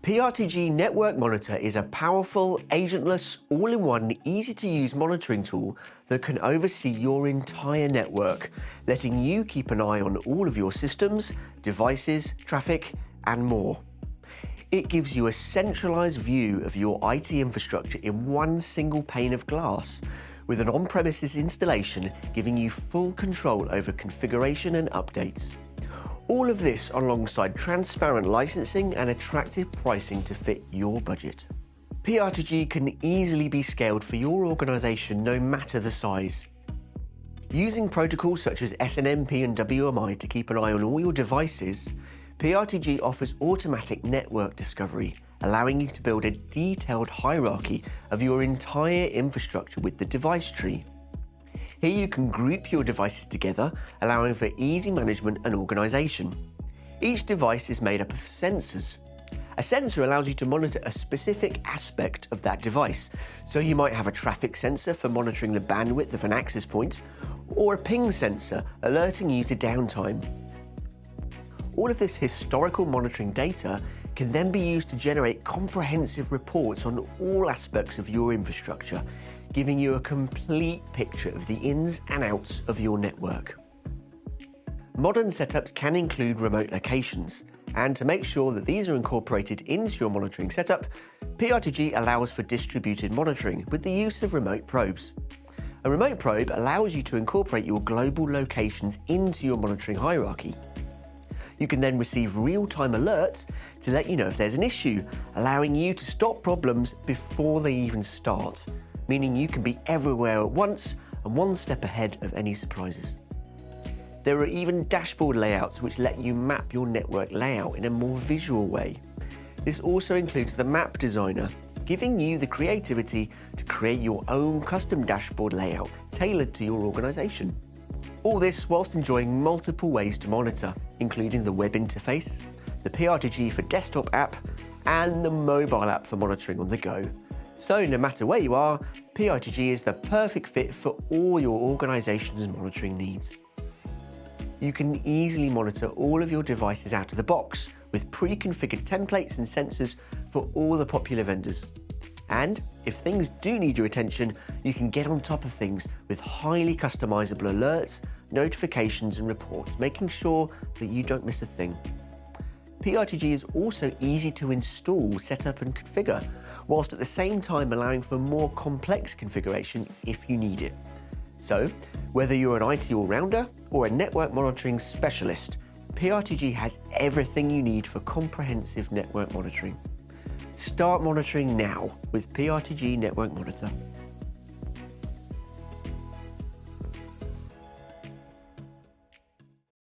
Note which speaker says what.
Speaker 1: PRTG Network Monitor is a powerful, agentless, all-in-one, easy-to-use monitoring tool that can oversee your entire network, letting you keep an eye on all of your systems, devices, traffic, and more. It gives you a centralized view of your IT infrastructure in one single pane of glass, with an on-premises installation giving you full control over configuration and updates. All of this alongside transparent licensing and attractive pricing to fit your budget. PRTG can easily be scaled for your organization no matter the size. Using protocols such as SNMP and WMI to keep an eye on all your devices, PRTG offers automatic network discovery, allowing you to build a detailed hierarchy of your entire infrastructure with the device tree. Here you can group your devices together, allowing for easy management and organization. Each device is made up of sensors. A sensor allows you to monitor a specific aspect of that device. So you might have a traffic sensor for monitoring the bandwidth of an access point, or a ping sensor alerting you to downtime. All of this historical monitoring data can then be used to generate comprehensive reports on all aspects of your infrastructure, giving you a complete picture of the ins and outs of your network. Modern setups can include remote locations, and to make sure that these are incorporated into your monitoring setup, PRTG allows for distributed monitoring with the use of remote probes. A remote probe allows you to incorporate your global locations into your monitoring hierarchy. You can then receive real-time alerts to let you know if there's an issue, allowing you to stop problems before they even start, meaning you can be everywhere at once and one step ahead of any surprises. There are even dashboard layouts which let you map your network layout in a more visual way. This also includes the map designer, giving you the creativity to create your own custom dashboard layout tailored to your organization. All this whilst enjoying multiple ways to monitor, including the web interface, the PRTG for desktop app, and the mobile app for monitoring on the go. So no matter where you are, PRTG is the perfect fit for all your organization's monitoring needs. You can easily monitor all of your devices out of the box with pre-configured templates and sensors for all the popular vendors. And if things do need your attention, you can get on top of things with highly customizable alerts, notifications, and reports, making sure that you don't miss a thing. PRTG is also easy to install, set up, and configure, whilst at the same time allowing for more complex configuration if you need it. So, whether you're an IT all-rounder or a network monitoring specialist, PRTG has everything you need for comprehensive network monitoring. Start monitoring now with PRTG Network Monitor.